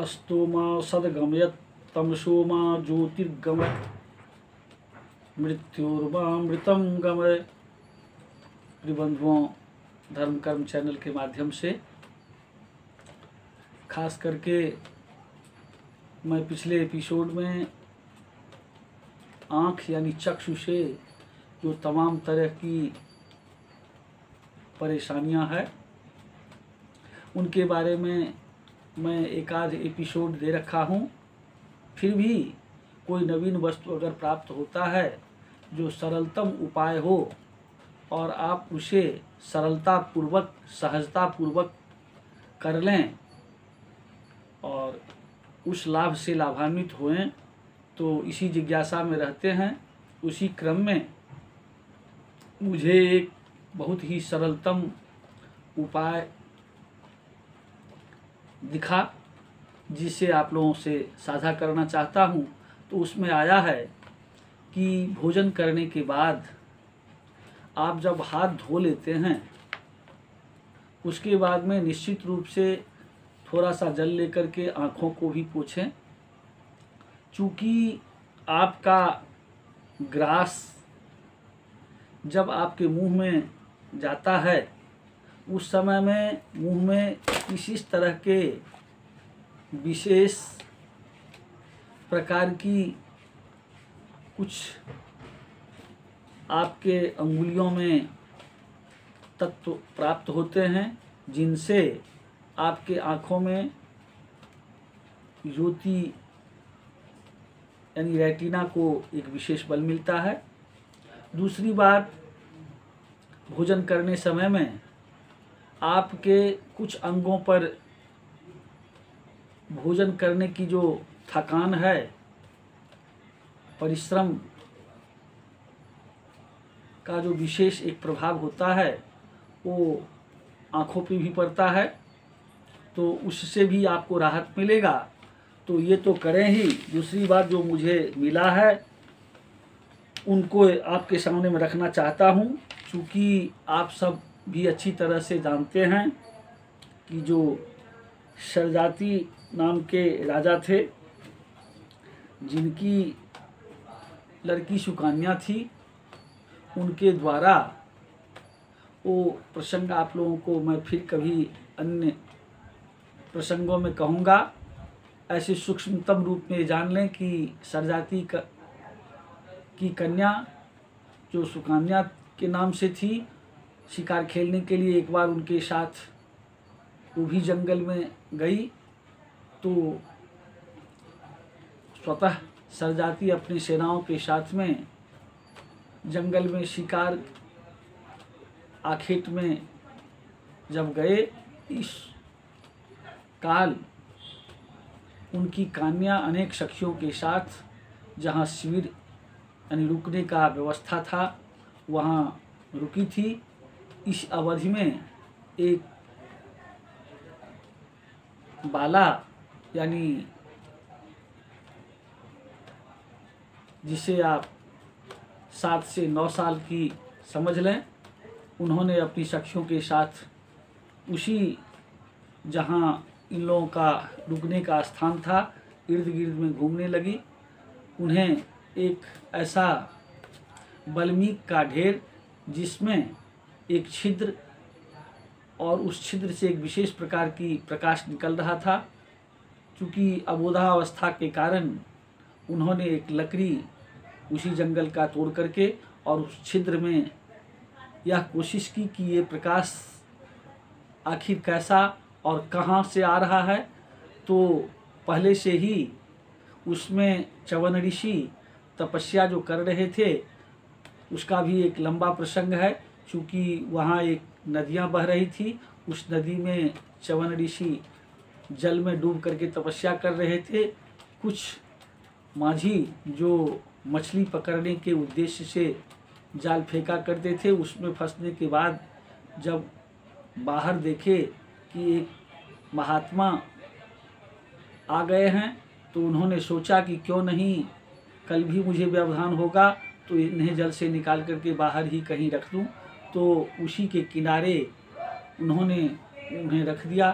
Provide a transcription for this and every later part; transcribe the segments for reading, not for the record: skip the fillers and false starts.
अस्तो मा सद्गमयत् तमसो मा ज्योतिर्गमयत् मृत्युर्मामृतं गमय। प्रिय बंधुओं, धर्म कर्म चैनल के माध्यम से खास करके मैं पिछले एपिसोड में आँख यानी चक्षु से जो तमाम तरह की परेशानियां हैं उनके बारे में मैं एक आध एपिसोड दे रखा हूं। फिर भी कोई नवीन वस्तु अगर प्राप्त होता है जो सरलतम उपाय हो और आप उसे सरलतापूर्वक सहजतापूर्वक कर लें और उस लाभ से लाभान्वित होएं, तो इसी जिज्ञासा में रहते हैं। उसी क्रम में मुझे एक बहुत ही सरलतम उपाय दिखा जिसे आप लोगों से साझा करना चाहता हूँ। तो उसमें आया है कि भोजन करने के बाद आप जब हाथ धो लेते हैं उसके बाद में निश्चित रूप से थोड़ा सा जल लेकर के आँखों को भी पोंछें। चूँकि आपका ग्रास जब आपके मुंह में जाता है उस समय में मुंह में इस तरह के विशेष प्रकार की कुछ आपके अंगुलियों में तत्व प्राप्त होते हैं जिनसे आपके आँखों में ज्योति यानी रेटिना को एक विशेष बल मिलता है। दूसरी बात, भोजन करने समय में आपके कुछ अंगों पर भोजन करने की जो थकान है, परिश्रम का जो विशेष एक प्रभाव होता है वो आँखों पे भी पड़ता है, तो उससे भी आपको राहत मिलेगा। तो ये तो करें ही। दूसरी बात जो मुझे मिला है उनको आपके सामने में रखना चाहता हूँ, क्योंकि आप सब भी अच्छी तरह से जानते हैं कि जो शरजाति नाम के राजा थे जिनकी लड़की सुकन्या थी, उनके द्वारा वो प्रसंग आप लोगों को मैं फिर कभी अन्य प्रसंगों में कहूँगा। ऐसे सूक्ष्मतम रूप में जान लें कि शरजाति की कन्या जो सुकन्या के नाम से थी, शिकार खेलने के लिए एक बार उनके साथ वो भी जंगल में गई। तो स्वतः शरजाति अपनी सेनाओं के साथ में जंगल में शिकार आखेट में जब गए, इस काल उनकी कन्या अनेक सखियों के साथ जहाँ शिविर यानी रुकने का व्यवस्था था वहाँ रुकी थी। इस अवधि में एक बाला यानी जिसे आप 7 से 9 साल की समझ लें, उन्होंने अपनी सखियों के साथ उसी जहाँ इन लोगों का रुकने का स्थान था इर्द गिर्द में घूमने लगी। उन्हें एक ऐसा बल्मीक का ढेर जिसमें एक छिद्र और उस छिद्र से एक विशेष प्रकार की प्रकाश निकल रहा था। चूँकि अबोधावस्था के कारण उन्होंने एक लकड़ी उसी जंगल का तोड़ करके और उस छिद्र में यह कोशिश की कि ये प्रकाश आखिर कैसा और कहाँ से आ रहा है। तो पहले से ही उसमें च्यवन ऋषि तपस्या जो कर रहे थे उसका भी एक लंबा प्रसंग है। चूँकि वहाँ एक नदियाँ बह रही थी, उस नदी में च्यवन ऋषि जल में डूब करके तपस्या कर रहे थे। कुछ माझी जो मछली पकड़ने के उद्देश्य से जाल फेंका करते थे, उसमें फंसने के बाद जब बाहर देखे कि एक महात्मा आ गए हैं, तो उन्होंने सोचा कि क्यों नहीं कल भी मुझे व्यवधान होगा तो इन्हें जल से निकाल करके बाहर ही कहीं रख दूं। तो उसी के किनारे उन्होंने उन्हें रख दिया।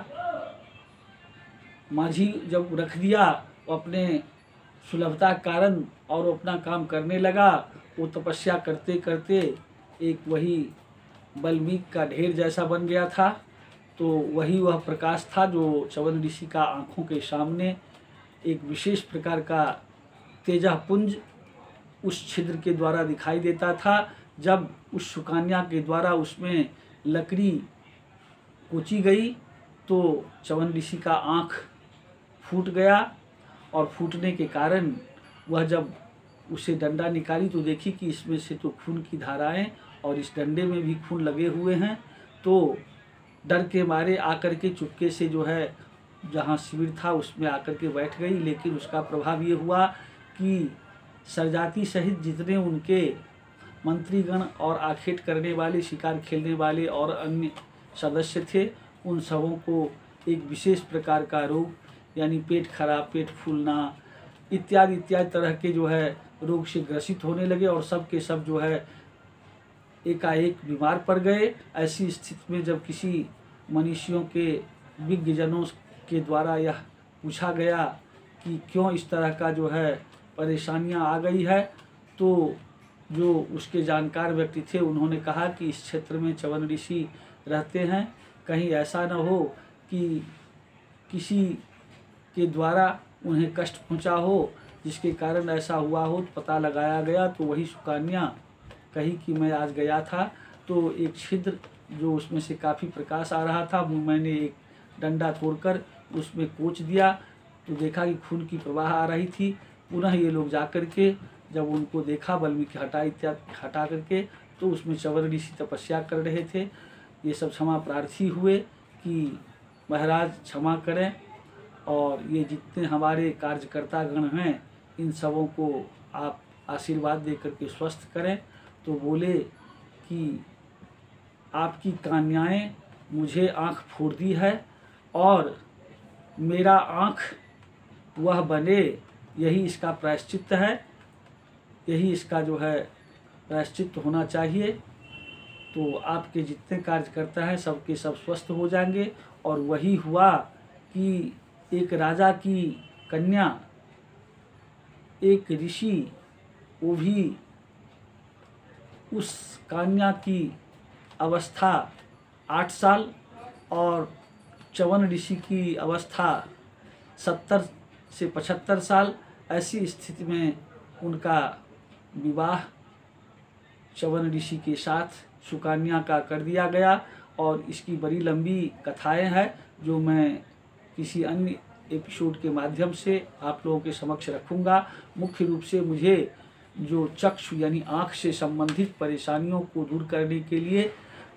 माझी जब रख दिया अपने सुलभता के कारण और वो अपना काम करने लगा, वो तपस्या करते करते एक वही वाल्मीकि का ढेर जैसा बन गया था। तो वही वह प्रकाश था जो च्यवन ऋषि का आँखों के सामने एक विशेष प्रकार का तेजपुंज उस छिद्र के द्वारा दिखाई देता था। जब उस सुकन्या के द्वारा उसमें लकड़ी कोची गई तो च्यवन ऋषि का आँख फूट गया, और फूटने के कारण वह जब उसे डंडा निकाली तो देखी कि इसमें से तो खून की धाराएं और इस डंडे में भी खून लगे हुए हैं। तो डर के मारे आकर के चुपके से जो है जहाँ शिविर था उसमें आकर के बैठ गई। लेकिन उसका प्रभाव ये हुआ कि सरजाति सहित जितने उनके मंत्रीगण और आखेट करने वाले, शिकार खेलने वाले और अन्य सदस्य थे, उन सबों को एक विशेष प्रकार का रोग यानी पेट खराब, पेट फूलना इत्यादि इत्यादि तरह के जो है रोग से ग्रसित होने लगे, और सब के सब जो है एकाएक बीमार पड़ गए। ऐसी स्थिति में जब किसी मनुष्यों के विज्ञजनों के द्वारा यह पूछा गया कि क्यों इस तरह का जो है परेशानियां आ गई है, तो जो उसके जानकार व्यक्ति थे उन्होंने कहा कि इस क्षेत्र में च्यवन ऋषि रहते हैं, कहीं ऐसा न हो कि किसी के द्वारा उन्हें कष्ट पहुंचा हो जिसके कारण ऐसा हुआ हो। पता लगाया गया तो वही सुकन्या कही कि मैं आज गया था तो एक छिद्र जो उसमें से काफ़ी प्रकाश आ रहा था, मैंने एक डंडा तोड़कर उसमें कोच दिया तो देखा कि खून की प्रवाह आ रही थी। पुनः ये लोग जाकर के जब उनको देखा वाल्मीकि हटा करके तो उसमें च्यवन ऋषि तपस्या कर रहे थे। ये सब क्षमा प्रार्थी हुए कि महाराज क्षमा करें, और ये जितने हमारे कार्यकर्ता गण हैं इन सबों को आप आशीर्वाद दे करके स्वस्थ करें। तो बोले कि आपकी कन्याएं मुझे आँख फोड़ दी है और मेरा आँख वह बने, यही इसका प्रायश्चित्त है, यही इसका जो है प्रायश्चित्त होना चाहिए। तो आपके जितने कार्यकर्ता हैं सबके सब स्वस्थ हो जाएंगे। और वही हुआ कि एक राजा की कन्या, एक ऋषि, वो भी उस कन्या की अवस्था 8 साल और च्यवन ऋषि की अवस्था 70 से 75 साल, ऐसी स्थिति में उनका विवाह च्यवन ऋषि के साथ सुकन्या का कर दिया गया। और इसकी बड़ी लंबी कथाएं हैं जो मैं किसी अन्य एपिसोड के माध्यम से आप लोगों के समक्ष रखूंगा। मुख्य रूप से मुझे जो चक्षु यानी आँख से संबंधित परेशानियों को दूर करने के लिए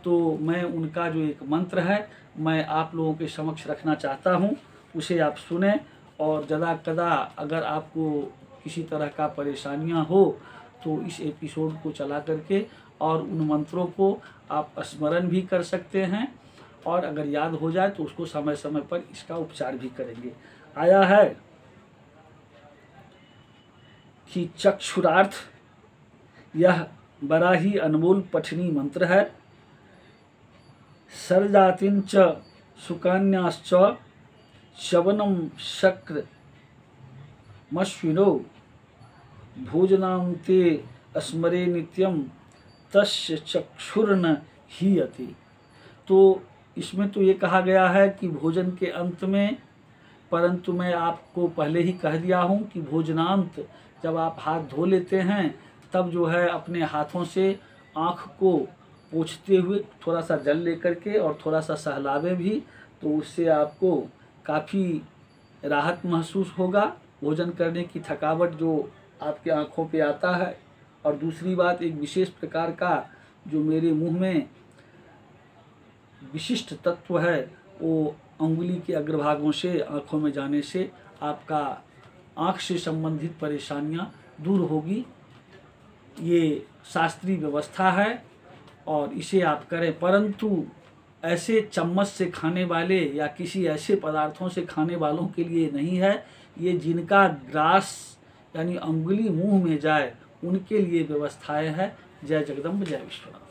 तो मैं उनका जो एक मंत्र है मैं आप लोगों के समक्ष रखना चाहता हूं, उसे आप सुने। और ज़्यादा कदा अगर आपको किसी तरह का परेशानियां हो तो इस एपिसोड को चला करके और उन मंत्रों को आप स्मरण भी कर सकते हैं, और अगर याद हो जाए तो उसको समय समय पर इसका उपचार भी करेंगे। आया है कि चक्षुरार्थ यह बड़ा ही अनमोल पठनीय मंत्र है। सरजातिं च सुकन्याश्च च्यवनं शक्र मश्विनो भोजनां ते स्मरे नित्यं तस्य चक्षुर्न हीयते। तो इसमें तो ये कहा गया है कि भोजन के अंत में, परंतु मैं आपको पहले ही कह दिया हूँ कि भोजनांत जब आप हाथ धो लेते हैं तब जो है अपने हाथों से आँख को पोंछते हुए थोड़ा सा जल लेकर के और थोड़ा सा सहलावे भी, तो उससे आपको काफ़ी राहत महसूस होगा। भोजन करने की थकावट जो आपके आँखों पे आता है। और दूसरी बात, एक विशेष प्रकार का जो मेरे मुंह में विशिष्ट तत्व है वो अंगुली के अग्रभागों से आँखों में जाने से आपका आँख से संबंधित परेशानियां दूर होगी। ये शास्त्रीय व्यवस्था है और इसे आप करें, परंतु ऐसे चम्मच से खाने वाले या किसी ऐसे पदार्थों से खाने वालों के लिए नहीं है। ये जिनका ग्रास यानी अंगुली मुंह में जाए उनके लिए व्यवस्थाएं है। जय जगदम्ब, जय विश्वनाथ।